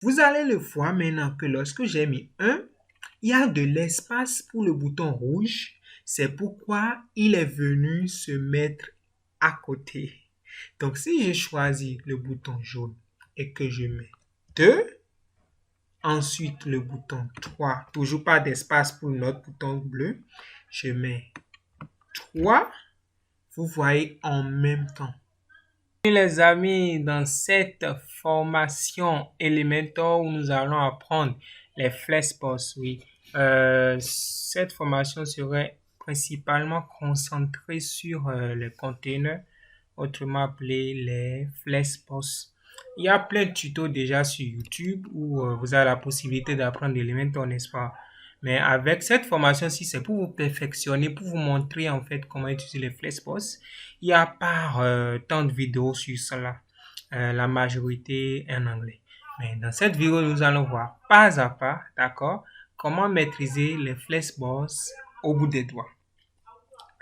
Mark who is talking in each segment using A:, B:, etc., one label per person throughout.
A: Vous allez le voir maintenant que lorsque j'ai mis 1, il y a de l'espace pour le bouton rouge. C'est pourquoi il est venu se mettre à côté. Donc, si je choisis le bouton jaune et que je mets 2, ensuite le bouton 3, toujours pas d'espace pour notre bouton bleu, je mets 3, vous voyez en même temps. Les amis, dans cette formation Elementor où nous allons apprendre les Flexbox, oui, cette formation serait principalement concentrée sur les containers, autrement appelés les Flexbox. Il y a plein de tutos déjà sur YouTube où vous avez la possibilité d'apprendre Elementor, n'est-ce pas? Mais avec cette formation-ci, c'est pour vous perfectionner, pour vous montrer en fait comment utiliser les Flexbox. Il y a pas tant de vidéos sur cela. La majorité en anglais. Mais dans cette vidéo, nous allons voir pas à pas, d'accord, comment maîtriser les Flexbox au bout des doigts.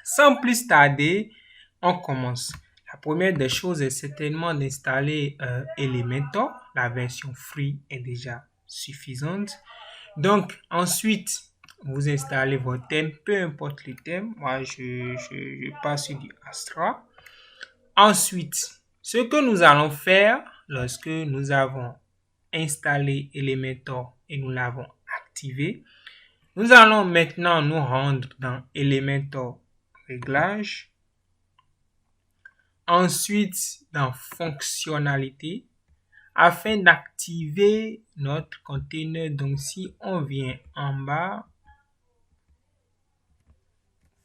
A: Sans plus tarder, on commence. La première des choses est certainement d'installer Elementor. La version free est déjà suffisante. Donc, ensuite, vous installez votre thème, peu importe le thème. Moi, je passe sur du Astra. Ensuite, ce que nous allons faire lorsque nous avons installé Elementor et nous l'avons activé, nous allons maintenant nous rendre dans Elementor Réglages. Ensuite, dans Fonctionnalités, afin d'activer notre container. Donc, si on vient en bas,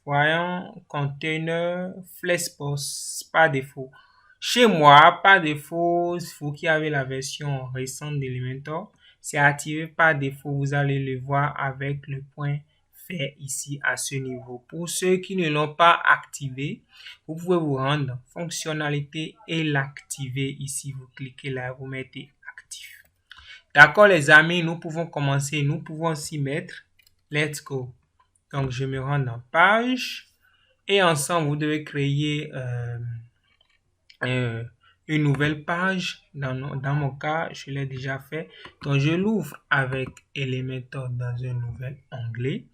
A: voyons container Flexbox par défaut. Chez moi, par défaut, vous qui avez la version récente d'Elementor, c'est activé par défaut. Vous allez le voir avec le point vert ici à ce niveau. Pour ceux qui ne l'ont pas activé, vous pouvez vous rendre dans fonctionnalité et l'activer ici. Vous cliquez là, vous mettez actif. D'accord les amis, nous pouvons commencer, nous pouvons s'y mettre. Let's go. Donc je me rends dans page et ensemble vous devez créer une nouvelle page. Dans mon cas, je l'ai déjà fait. Donc je l'ouvre avec Elementor dans un nouvel onglet.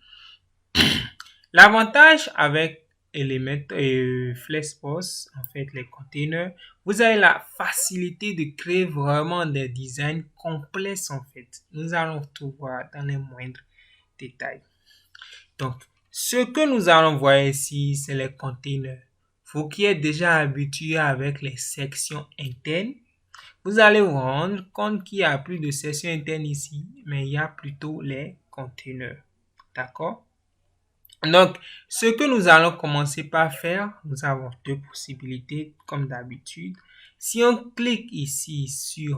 A: L'avantage avec Elementor et Flexbox, en fait les containers, vous avez la facilité de créer vraiment des designs complexes en fait. Nous allons tout voir dans les moindres détails. Donc, ce que nous allons voir ici, c'est les containers. Vous qui êtes déjà habitué avec les sections internes, vous allez vous rendre compte qu'il n'y a plus de sections internes ici, mais il y a plutôt les containers. D'accord? Donc, ce que nous allons commencer par faire, nous avons deux possibilités comme d'habitude. Si on clique ici sur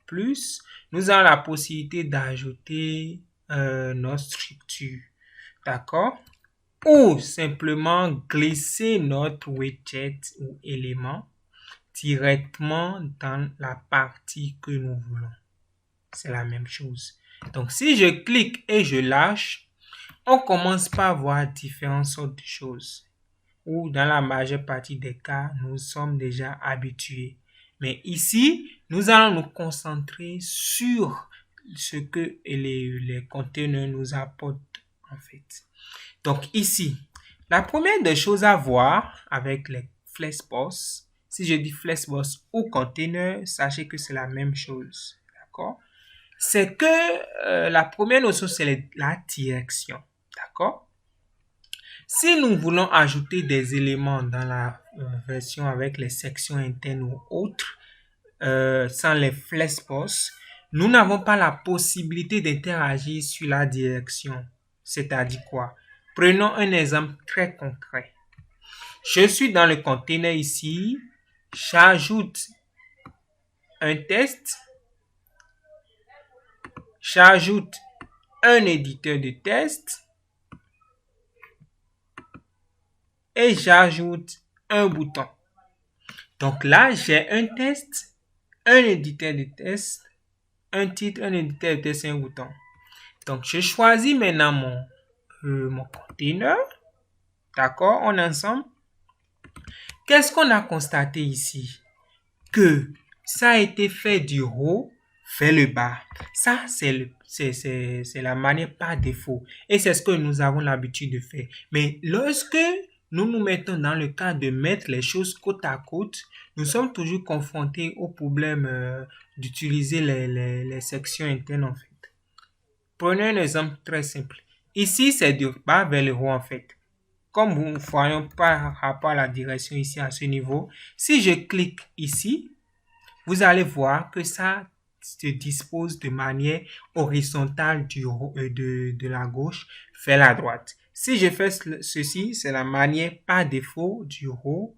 A: plus, nous avons la possibilité d'ajouter notre structure. D'accord? Ou simplement glisser notre widget ou élément directement dans la partie que nous voulons. C'est la même chose. Donc, si je clique et je lâche, on commence par voir différentes sortes de choses. Ou dans la majeure partie des cas, nous sommes déjà habitués. Mais ici, nous allons nous concentrer sur ce que les conteneurs nous apportent en fait. Donc ici, la première des choses à voir avec les Flexbox, si je dis Flexbox ou container, sachez que c'est la même chose. D'accord? C'est que la première notion, c'est la direction. D'accord? Si nous voulons ajouter des éléments dans la version avec les sections internes ou autres, sans les Flexbox, nous n'avons pas la possibilité d'interagir sur la direction. C'est-à-dire quoi? Prenons un exemple très concret. Je suis dans le container ici, j'ajoute un test, j'ajoute un éditeur de test et j'ajoute un bouton. Donc là, j'ai un test, un éditeur de test, un titre, un éditeur de test et un bouton. Donc, je choisis maintenant mon container. D'accord, on est ensemble. Qu'est-ce qu'on a constaté ici? Que ça a été fait du haut vers le bas. Ça, c'est la manière par défaut. Et c'est ce que nous avons l'habitude de faire. Mais lorsque nous nous mettons dans le cas de mettre les choses côte à côte, nous sommes toujours confrontés au problème d'utiliser les sections internes en fait. Prenez un exemple très simple. Ici, c'est du bas vers le haut en fait. Comme nous voyons par rapport à la direction ici à ce niveau, si je clique ici, vous allez voir que ça se dispose de manière horizontale de la gauche vers la droite. Si je fais ceci, c'est la manière par défaut du haut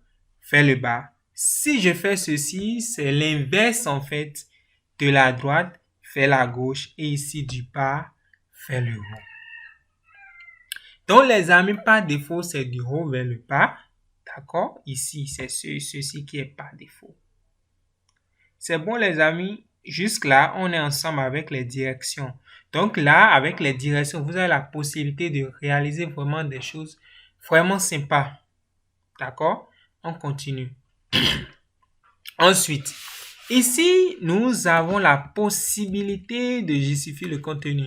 A: vers le bas. Si je fais ceci, c'est l'inverse en fait de la droite vers la gauche et ici du bas vers le haut. Donc les amis, par défaut, c'est du haut vers le bas. D'accord? Ici, c'est ceci qui est par défaut. C'est bon les amis, jusque-là, on est ensemble avec les directions. Donc là, avec les directions, vous avez la possibilité de réaliser vraiment des choses vraiment sympas. D'accord? On continue. Ensuite, ici, nous avons la possibilité de justifier le contenu.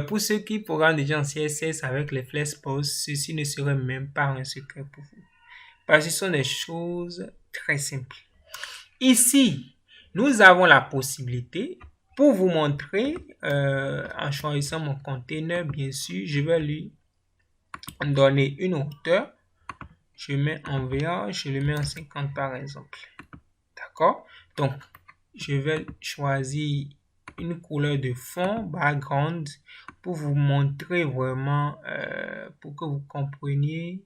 A: Pour ceux qui programment déjà en CSS avec les Flexpos, ceci ne serait même pas un secret pour vous. Parce que ce sont des choses très simples. Ici, nous avons la possibilité, pour vous montrer, en choisissant mon container, bien sûr, je vais lui donner une hauteur. Je mets en VA, je le mets en 50 par exemple. D'accord? Donc, je vais choisir une couleur de fond, background, pour vous montrer vraiment, pour que vous compreniez.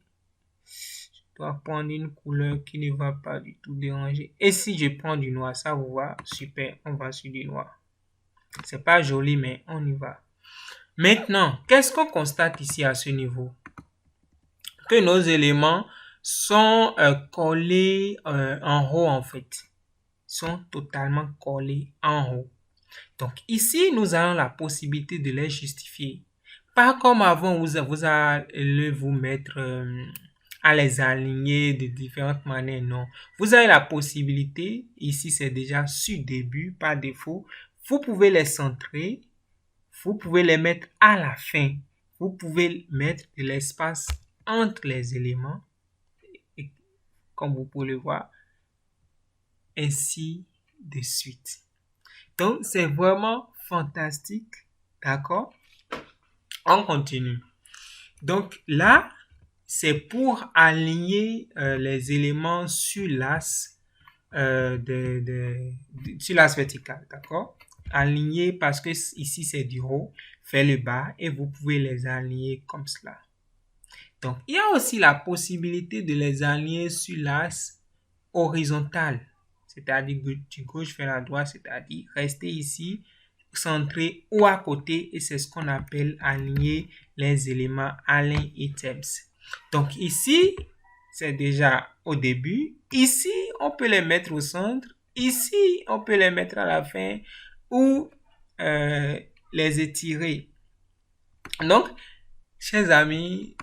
A: Je dois prendre une couleur qui ne va pas du tout déranger. Et si je prends du noir, ça vous va? Super, on va sur du noir. C'est pas joli, mais on y va. Maintenant, qu'est-ce qu'on constate ici à ce niveau? Que nos éléments sont collés en haut en fait. Ils sont totalement collés en haut. Donc ici, nous avons la possibilité de les justifier. Pas comme avant, vous allez vous mettre à les aligner de différentes manières. Non. Vous avez la possibilité, ici c'est déjà sur début, par défaut. Vous pouvez les centrer. Vous pouvez les mettre à la fin. Vous pouvez mettre de l'espace entre les éléments. Et comme vous pouvez le voir, ainsi de suite. Donc, c'est vraiment fantastique. D'accord? On continue. Donc, là, c'est pour aligner les éléments sur l'axe sur l'axe vertical. D'accord? Aligner parce que ici, c'est du haut vers le bas et vous pouvez les aligner comme cela. Donc, il y a aussi la possibilité de les aligner sur l'axe horizontal, c'est-à-dire du gauche vers la droite, c'est-à-dire rester ici, centré ou à côté, et c'est ce qu'on appelle aligner les éléments align items. Donc ici, c'est déjà au début. Ici, on peut les mettre au centre. Ici, on peut les mettre à la fin ou les étirer. Donc, chers amis,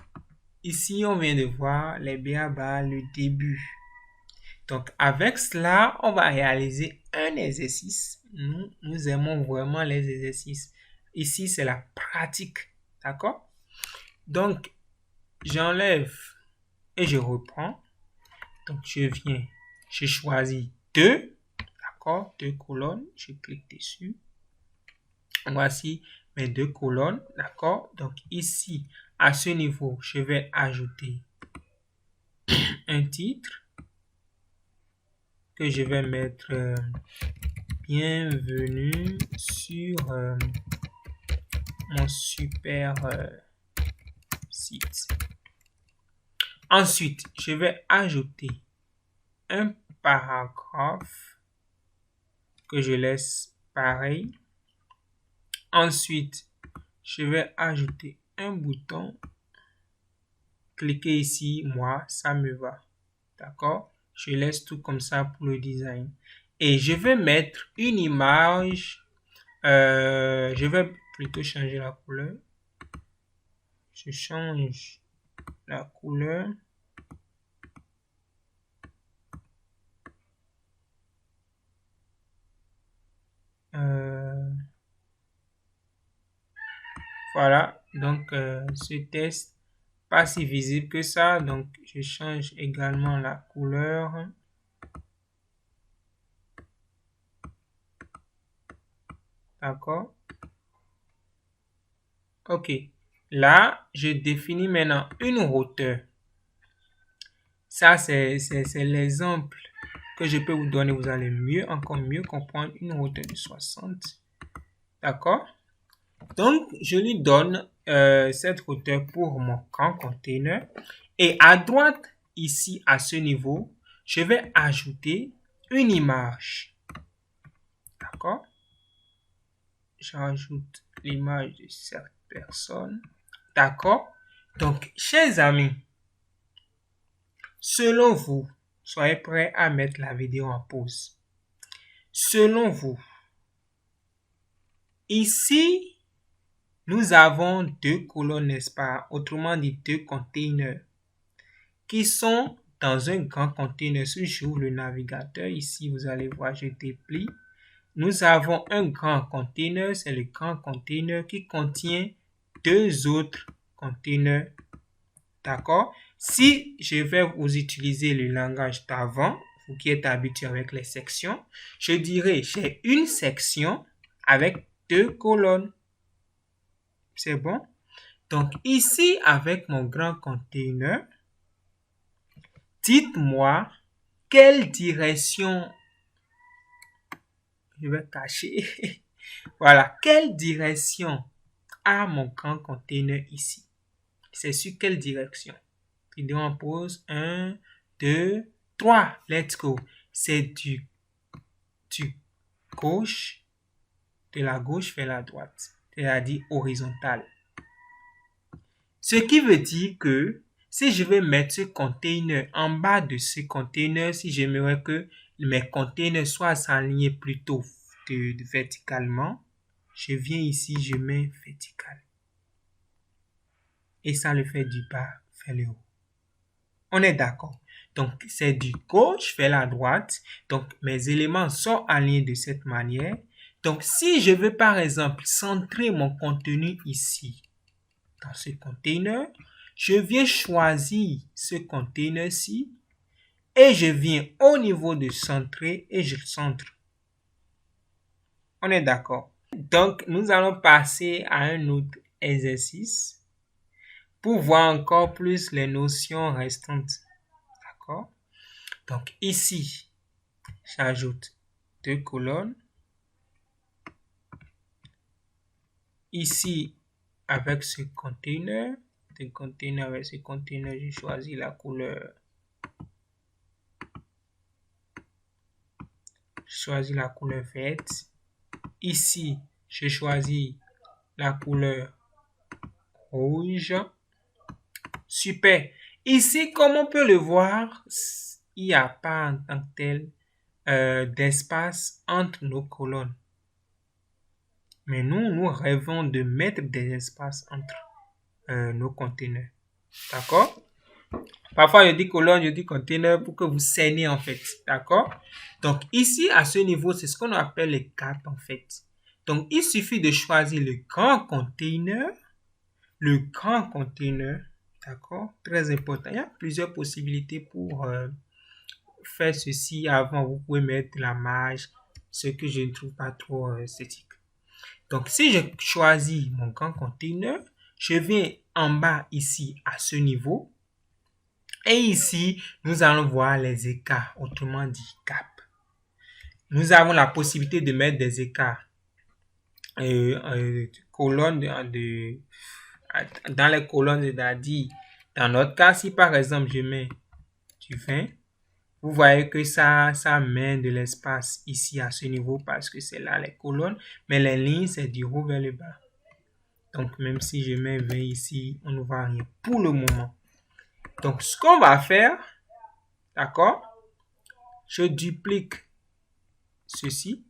A: ici, on vient de voir les b.a.-ba, le début. Donc, avec cela, on va réaliser un exercice. Nous aimons vraiment les exercices. Ici, c'est la pratique. D'accord? Donc, j'enlève et je reprends. Donc, je viens, je choisis 2. D'accord? 2 colonnes. Je clique dessus. Voici mes 2 colonnes. D'accord? Donc, ici, à ce niveau, je vais ajouter un titre que je vais mettre bienvenue sur mon super site. Ensuite, je vais ajouter un paragraphe que je laisse pareil. Ensuite, je vais ajouter un bouton. Cliquez ici, moi, ça me va. D'accord? Je laisse tout comme ça pour le design. Et je vais mettre une image. Je vais plutôt changer la couleur. Je change la couleur. Voilà, donc ce test pas si visible que ça, donc je change également la couleur. D'accord? Ok. Là, je définis maintenant une hauteur. Ça, c'est l'exemple que je peux vous donner. Vous allez encore mieux comprendre une hauteur de 60. D'accord? Donc, je lui donne cette hauteur pour mon grand container. Et à droite, ici, à ce niveau, je vais ajouter une image. D'accord? J'ajoute l'image de cette personne. D'accord? Donc, chers amis, selon vous, soyez prêts à mettre la vidéo en pause. Selon vous, ici, nous avons deux colonnes, n'est-ce pas? Autrement dit, deux containers qui sont dans un grand container. Si j'ouvre le navigateur, ici, vous allez voir, je déplie. Nous avons un grand container, c'est le grand container qui contient deux autres containers. D'accord? Si je vais vous utiliser le langage d'avant, vous qui êtes habitué avec les sections, je dirais j'ai une section avec deux colonnes. C'est bon? Donc ici, avec mon grand container, dites-moi quelle direction je vais cacher. Voilà, quelle direction a mon grand container ici? C'est sur quelle direction? Vidéo en pause. 1, 2, 3. Let's go. C'est du gauche, de la gauche vers la droite. C'est-à-dire horizontal. Ce qui veut dire que si je vais mettre ce container en bas de ce container, si j'aimerais que mes containers soient alignés plutôt verticalement, je viens ici, je mets vertical. Et ça le fait du bas vers le haut. On est d'accord. Donc, c'est du gauche vers la droite. Donc, mes éléments sont alignés de cette manière. Donc, si je veux, par exemple, centrer mon contenu ici, dans ce container, je viens choisir ce container-ci et je viens au niveau de centrer et je centre. On est d'accord. Donc, nous allons passer à un autre exercice pour voir encore plus les notions restantes. D'accord? Donc, ici, j'ajoute deux colonnes. Ici, avec ce container, avec ce container, je choisis la couleur. Je choisis la couleur verte. Ici, je choisis la couleur rouge. Super. Ici, comme on peut le voir, il n'y a pas en tant que tel d'espace entre nos colonnes. Mais nous rêvons de mettre des espaces entre nos containers. D'accord? Parfois, je dis colonne, je dis container pour que vous cerniez en fait. D'accord? Donc, ici, à ce niveau, c'est ce qu'on appelle les caps en fait. Donc, il suffit de choisir le grand container. Le grand container. D'accord? Très important. Il y a plusieurs possibilités pour faire ceci. Avant, vous pouvez mettre la marge, ce que je ne trouve pas trop esthétique. Donc, si je choisis mon grand container, je viens en bas ici à ce niveau. Et ici, nous allons voir les écarts, autrement dit cap. Nous avons la possibilité de mettre des écarts colonnes dans les colonnes, c'est-à-dire, dans notre cas, si par exemple je mets du 20, vous voyez que ça met de l'espace ici à ce niveau parce que c'est là les colonnes, mais les lignes, c'est du haut vers le bas. Donc, même si je mets 20 ici, on ne voit rien pour le moment. Donc, ce qu'on va faire, d'accord, je duplique ceci.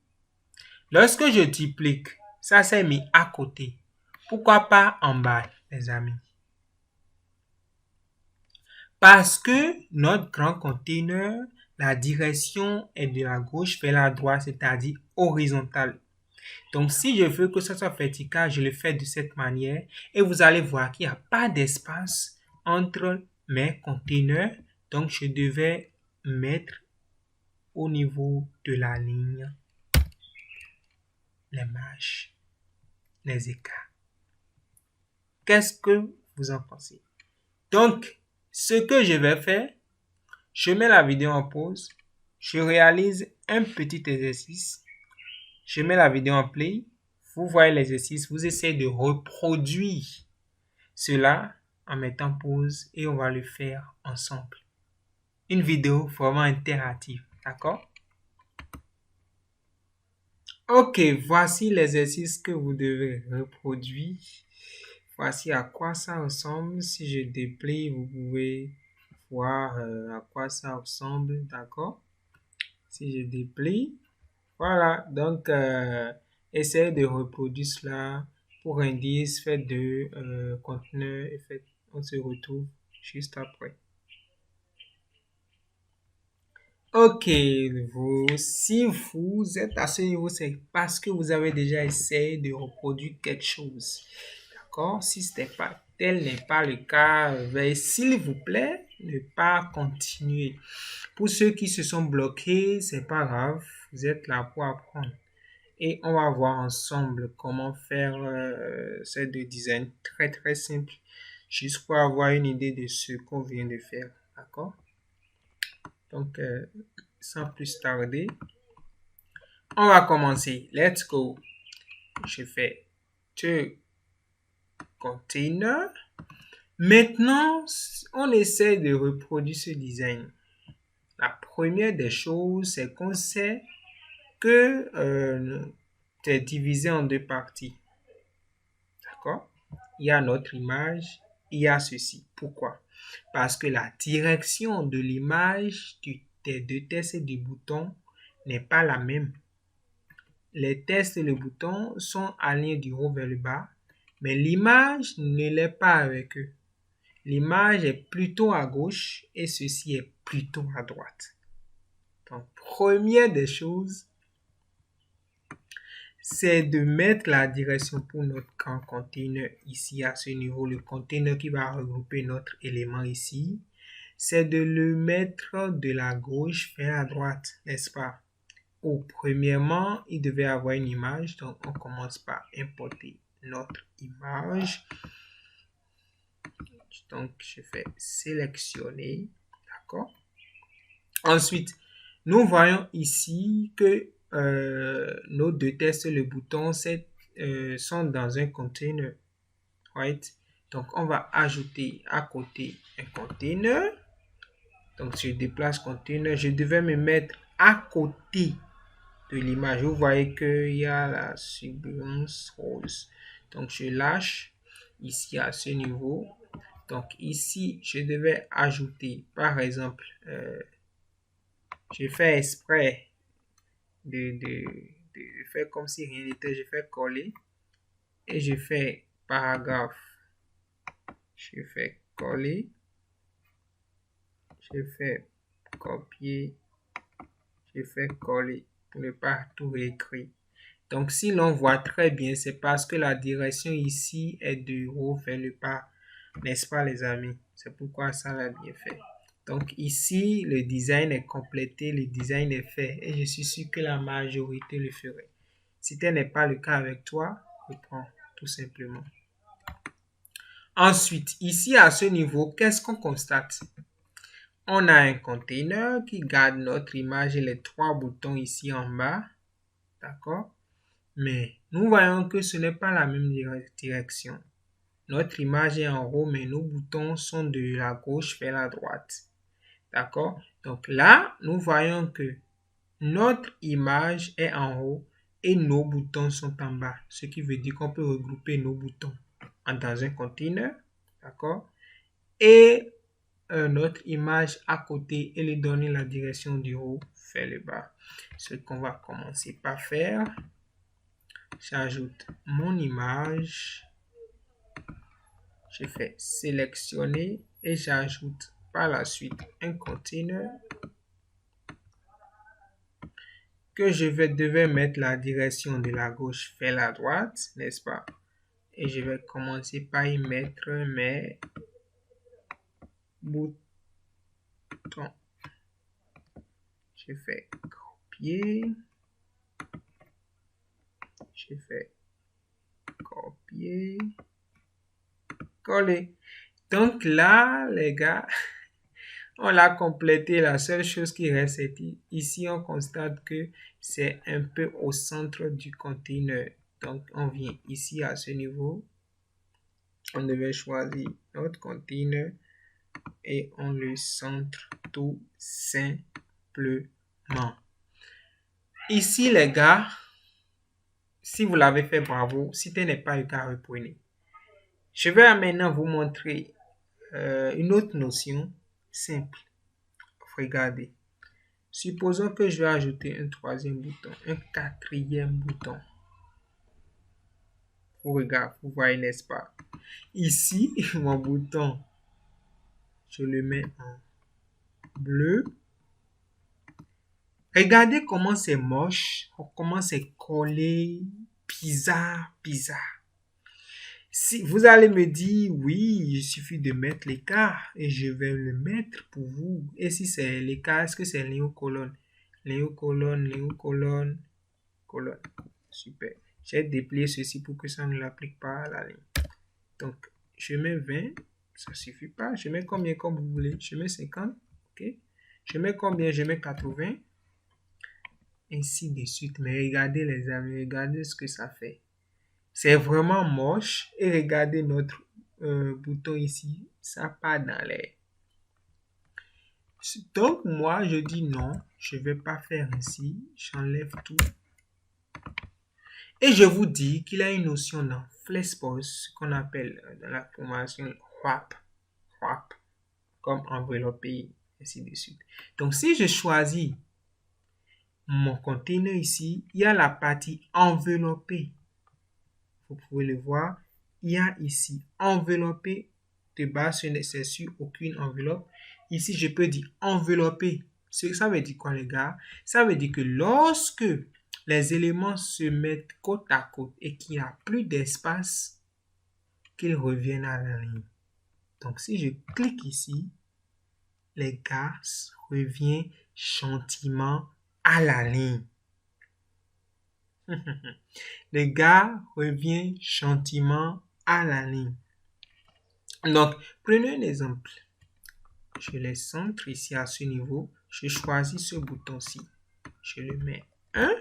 A: Lorsque je duplique, ça s'est mis à côté. Pourquoi pas en bas, les amis? Parce que notre grand container, la direction est de la gauche vers la droite, c'est-à-dire horizontale. Donc, si je veux que ça soit vertical, je le fais de cette manière et vous allez voir qu'il n'y a pas d'espace entre mes containers. Donc, je devais mettre au niveau de la ligne les marges, les écarts. Qu'est-ce que vous en pensez? Donc, ce que je vais faire, je mets la vidéo en pause, je réalise un petit exercice, je mets la vidéo en play, vous voyez l'exercice, vous essayez de reproduire cela en mettant pause et on va le faire ensemble. Une vidéo vraiment interactive, d'accord? Ok, voici l'exercice que vous devez reproduire. Voici à quoi ça ressemble. Si je déplie, vous pouvez voir à quoi ça ressemble, d'accord? Si je déplie, voilà. Donc, essayez de reproduire cela. Pour indice, faites de conteneur et faites, on se retrouve juste après. Ok, si vous êtes à ce niveau, c'est parce que vous avez déjà essayé de reproduire quelque chose. D'accord? Si tel n'est pas le cas, veuillez s'il vous plaît ne pas continuer. Pour ceux qui se sont bloqués, c'est pas grave, vous êtes là pour apprendre. Et on va voir ensemble comment faire ces deux designs très très simples, juste pour avoir une idée de ce qu'on vient de faire. D'accord? Donc, sans plus tarder, on va commencer. Let's go. Je fais deux containers. Maintenant, on essaie de reproduire ce design. La première des choses, c'est qu'on sait que c'est divisé en deux parties. D'accord? Il y a notre image, il y a ceci. Pourquoi? Parce que la direction de l'image des deux tests et du bouton n'est pas la même. Les tests et le bouton sont alignés du haut vers le bas, mais l'image ne l'est pas avec eux. L'image est plutôt à gauche et ceci est plutôt à droite. Donc, première des choses, c'est de mettre la direction pour notre grand container ici à ce niveau, le container qui va regrouper notre élément ici. C'est de le mettre de la gauche vers la droite, n'est-ce pas? Premièrement, il devait avoir une image, donc on commence par importer notre image. Donc, je fais sélectionner, d'accord? Ensuite, nous voyons ici que nos deux tests, le bouton, sont dans un container, right? Donc, on va ajouter à côté un container. Donc, je déplace container, je devais me mettre à côté de l'image. Vous voyez qu'il y a la surbrillance rose. Donc, je lâche ici à ce niveau. Donc, ici, je devais ajouter, par exemple, je fais exprès de faire comme si rien n'était. Je fais coller et je fais paragraphe. Je fais coller. Je fais copier. Je fais coller pour ne pas tout réécrire. Donc, si l'on voit très bien, c'est parce que la direction ici est de haut vers le bas. N'est-ce pas, les amis? C'est pourquoi ça l'a bien fait. Donc, ici, le design est complété, le design est fait. Et je suis sûr que la majorité le ferait. Si tel n'est pas le cas avec toi, reprends tout simplement. Ensuite, ici, à ce niveau, qu'est-ce qu'on constate? On a un container qui garde notre image et les trois boutons ici en bas. D'accord? Mais nous voyons que ce n'est pas la même direction. Notre image est en haut, mais nos boutons sont de la gauche vers la droite. D'accord? Donc là, nous voyons que notre image est en haut et nos boutons sont en bas. Ce qui veut dire qu'on peut regrouper nos boutons dans un container. D'accord? Et notre image à côté et lui donner la direction du haut vers le bas. Ce qu'on va commencer par faire, j'ajoute mon image, je fais sélectionner et j'ajoute par la suite un container que devais mettre la direction de la gauche vers la droite, n'est-ce pas? Et je vais commencer par y mettre mes boutons. Je fais copier. Je fais copier. Coller. Donc là, les gars, on l'a complété. La seule chose qui reste, c'est ici, on constate que c'est un peu au centre du conteneur. Donc, on vient ici à ce niveau. On devait choisir notre conteneur et on le centre tout simplement. Ici, les gars, si vous l'avez fait, bravo. Si ce n'est pas le cas, reprenez. Je vais maintenant vous montrer une autre notion simple. Regardez. Supposons que je vais ajouter un troisième bouton, un quatrième bouton. Regarde, vous voyez, n'est-ce pas? Ici, mon bouton, je le mets en bleu. Regardez comment c'est moche, comment c'est collé, bizarre. Si vous allez me dire, oui, il suffit de mettre l'écart et je vais le mettre pour vous. Et si c'est l'écart, est-ce que c'est néocolonne? Néocolonne. Super. J'ai déplié ceci pour que ça ne l'applique pas à la ligne. Donc, je mets 20. Ça ne suffit pas. Je mets combien comme vous voulez? Je mets 50. OK. Je mets combien? Je mets 80. Ainsi de suite. Mais regardez les amis, regardez ce que ça fait. C'est vraiment moche. Et regardez notre bouton ici. Ça part dans l'air. Donc, moi, je dis non. Je ne vais pas faire ainsi. J'enlève tout. Et je vous dis qu'il y a une notion dans Flexpos qu'on appelle dans la formation wrap, comme enveloppé, ainsi de suite. Donc, si je choisis mon conteneur ici, il y a la partie enveloppée. Vous pouvez le voir. Il y a ici enveloppé. De base, c'est sur aucune enveloppe. Ici, je peux dire enveloppé. Ça veut dire quoi, les gars? Ça veut dire que lorsque les éléments se mettent côte à côte et qu'il n'y a plus d'espace, qu'ils reviennent à la ligne. Donc, si je clique ici, les gars reviennent gentiment à la ligne. Les gars reviennent gentiment à la ligne. Donc, prenez un exemple. Je les centre ici à ce niveau. Je choisis ce bouton-ci. Je le mets 1.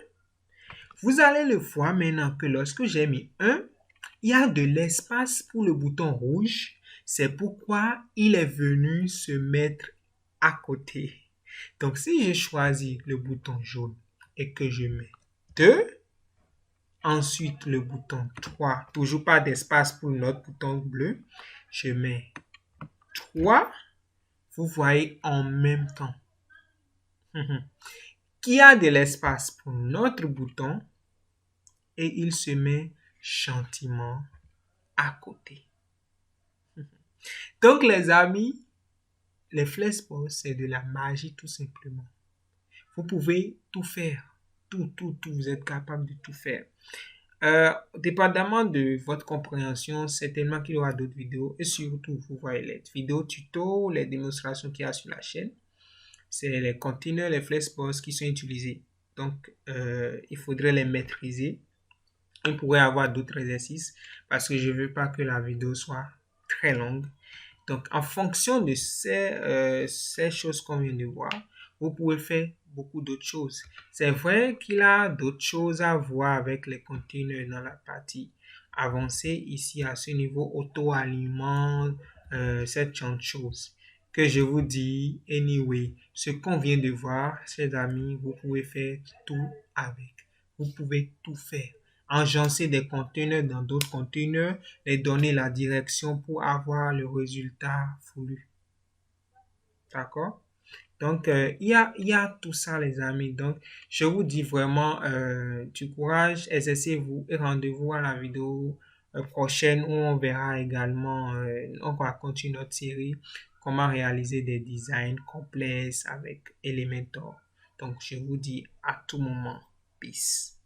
A: Vous allez le voir maintenant que lorsque j'ai mis 1, il y a de l'espace pour le bouton rouge. C'est pourquoi il est venu se mettre à côté. Donc, si je choisis le bouton jaune et que je mets 2, ensuite le bouton 3, toujours pas d'espace pour notre bouton bleu, je mets 3, vous voyez en même temps qu'il y a de l'espace pour notre bouton et il se met gentiment à côté. Donc les amis, les Flexpos, c'est de la magie tout simplement. Vous pouvez tout faire. Tout. Vous êtes capable de tout faire. Dépendamment de votre compréhension, certainement qu'il y aura d'autres vidéos. Et surtout, vous voyez les vidéos tuto, les démonstrations qu'il y a sur la chaîne. C'est les conteneurs, les Flexpos qui sont utilisés. Donc, il faudrait les maîtriser. On pourrait avoir d'autres exercices parce que je ne veux pas que la vidéo soit très longue. Donc, en fonction de ces choses qu'on vient de voir, vous pouvez faire beaucoup d'autres choses. C'est vrai qu'il y a d'autres choses à voir avec les conteneurs dans la partie avancée. Ici, à ce niveau, auto-aliment, cette genre de choses que je vous dis. Anyway, ce qu'on vient de voir, chers amis, vous pouvez faire tout avec. Vous pouvez tout faire. Agencer des conteneurs dans d'autres conteneurs, les donner la direction pour avoir le résultat voulu. D'accord? Donc, il y a tout ça, les amis. Donc, je vous dis vraiment du courage, exercez-vous et rendez-vous à la vidéo prochaine où on verra également, on va continuer notre série, comment réaliser des designs complexes avec Elementor. Donc, je vous dis à tout moment. Peace.